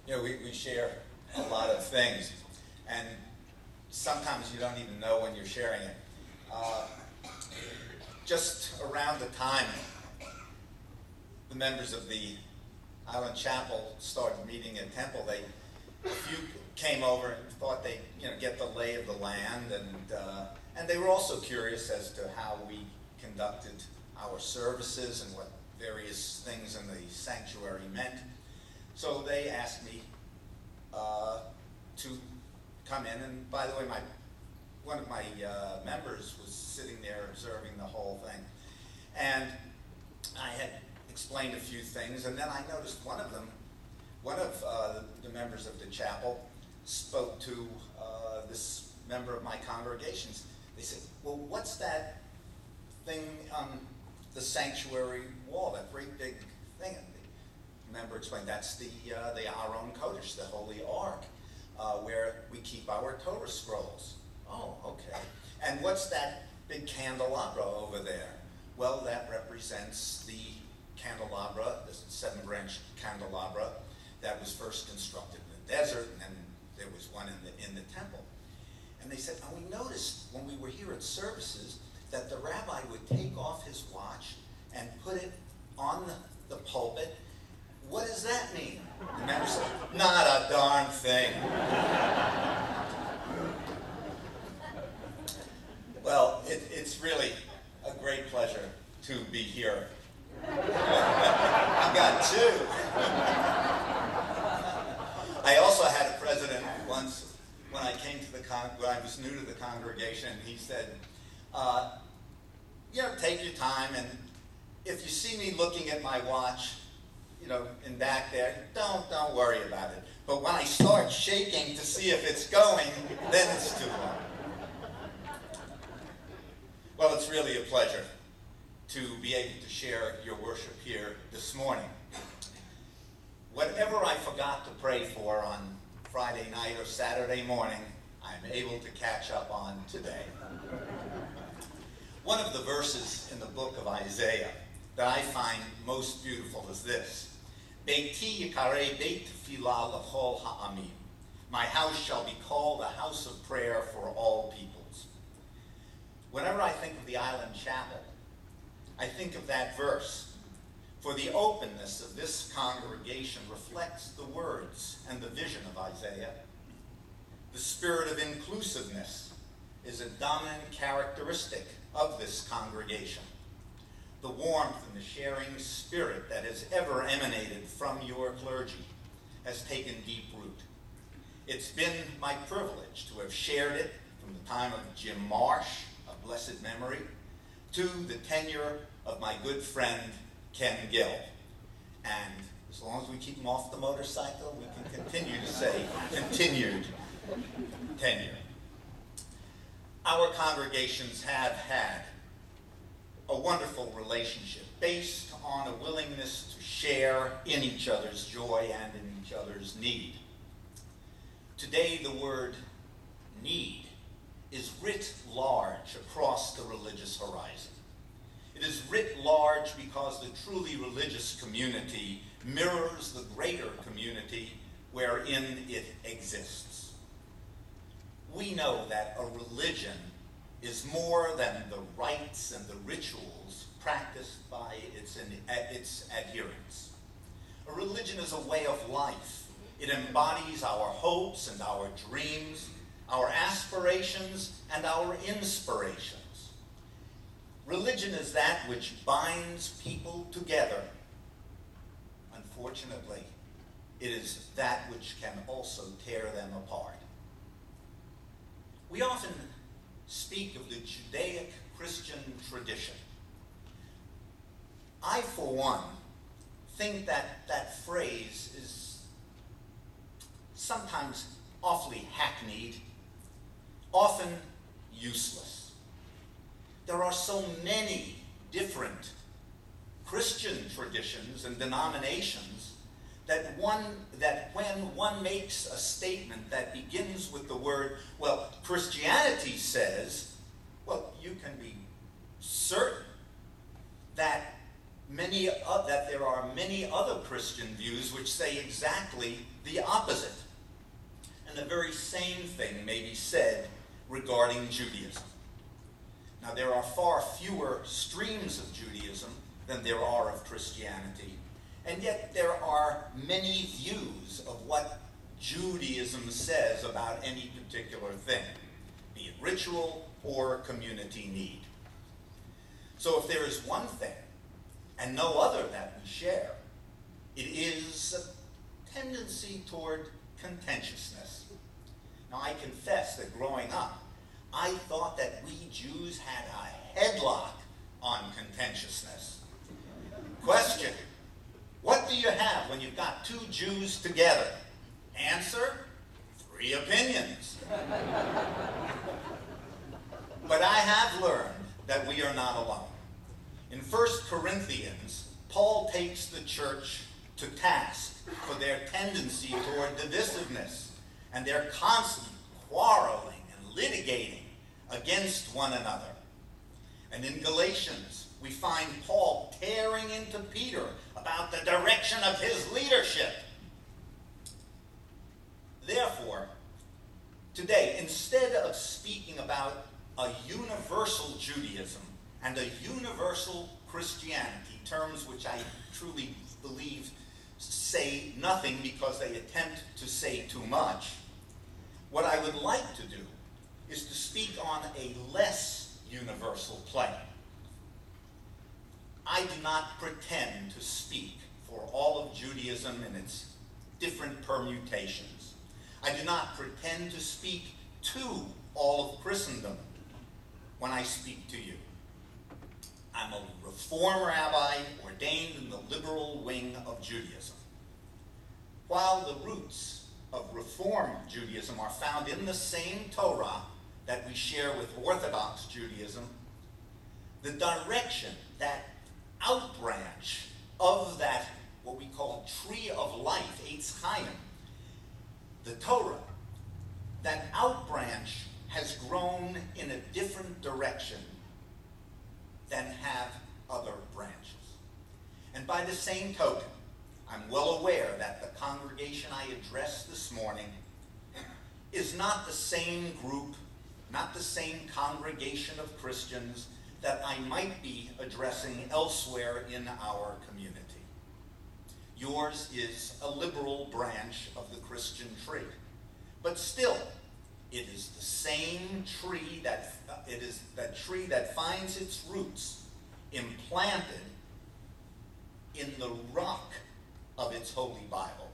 We share a lot of things, and sometimes you don't even know when you're sharing it. Just around the time the members of the Island Chapel started meeting at Temple, a few came over and thought they'd get the lay of the land, and they were also curious as to how we conducted our services and what various things in the sanctuary meant. So they asked me to come in, and by the way, one of my members was sitting there observing the whole thing. And I had explained a few things, and then I noticed one of the members of the chapel spoke to this member of my congregations. They said, well, what's that thing on the sanctuary wall, that great big thing? And the member explained, that's the Aron Kodesh, the Holy Ark, where we keep our Torah scrolls. Oh, okay. And what's that big candelabra over there? Well, that represents the candelabra, the 7-branch candelabra that was first constructed in the desert, and then there was one in the temple. And they said, and we noticed when we were here at services that the rabbi would take off his watch and put it on the pulpit. What does that mean? The member said, not a darn thing. Well, it's really a great pleasure to be here. I've got two. I also had a president once when I came to when I was new to the congregation. He said, take your time, and if you see me looking at my watch, in back there, don't worry about it. But when I start shaking to see if it's going, then it's too long. Well, it's really a pleasure to be able to share your worship here this morning. Whatever I forgot to pray for on Friday night or Saturday morning, I'm able to catch up on today. One of the verses in the book of Isaiah that I find most beautiful is this: Beiti yikarei beit tefillah l'chol ha'amim. My house shall be called a house of prayer for all peoples. Whenever I think of the Island Chapel, I think of that verse. For the openness of this congregation reflects the words and the vision of Isaiah. The spirit of inclusiveness is a dominant characteristic of this congregation. The warmth and the sharing spirit that has ever emanated from your clergy has taken deep root. It's been my privilege to have shared it from the time of Jim Marsh, of blessed memory, to the tenure of my good friend Ken Gill. And as long as we keep him off the motorcycle, we can continue to say continued tenure. Our congregations have had a wonderful relationship based on a willingness to share in each other's joy and in each other's need. Today, the word need is writ large across the religious horizon. It is writ large because the truly religious community mirrors the greater community wherein it exists. We know that a religion is more than the rites and the rituals practiced by its adherents. A religion is a way of life. It embodies our hopes and our dreams, our aspirations and our inspirations. Religion is that which binds people together. Unfortunately, it is that which can also tear them apart. We often speak of the Judaic Christian tradition. I, for one, think that phrase is sometimes awfully hackneyed, often useless. There are so many different Christian traditions and denominations that when one makes a statement that begins with the word, well, Christianity says, well, you can be certain that that there are many other Christian views which say exactly the opposite. And the very same thing may be said regarding Judaism. Now, there are far fewer streams of Judaism than there are of Christianity, and yet there are many views of what Judaism says about any particular thing, be it ritual or community need. So if there is one thing and no other that we share, it is a tendency toward contentiousness. Now, I confess that growing up, I thought that we Jews had a headlock on contentiousness. Question: what do you have when you've got two Jews together? Answer: 3 opinions. But I have learned that we are not alone. In 1 Corinthians, Paul takes the church to task for their tendency toward divisiveness and their constant quarreling and litigating against one another. And in Galatians, we find Paul tearing into Peter about the direction of his leadership. Therefore, today, instead of speaking about a universal Judaism and a universal Christianity, terms which I truly believe say nothing because they attempt to say too much, what I would like to do is to speak on a less universal plane. I do not pretend to speak for all of Judaism and its different permutations. I do not pretend to speak to all of Christendom when I speak to you. I'm a Reform rabbi ordained in the liberal wing of Judaism. While the roots of Reform Judaism are found in the same Torah that we share with Orthodox Judaism, the direction, that outbranch of that, what we call tree of life, Eitz Chaim, the Torah, that outbranch has grown in a different direction than have other branches. And by the same token, I'm well aware that the congregation I addressed this morning is not the same group, not the same congregation of Christians that I might be addressing elsewhere in our community. Yours is a liberal branch of the Christian tree, but still, it is the same tree that finds its roots implanted in the rock of its holy Bible.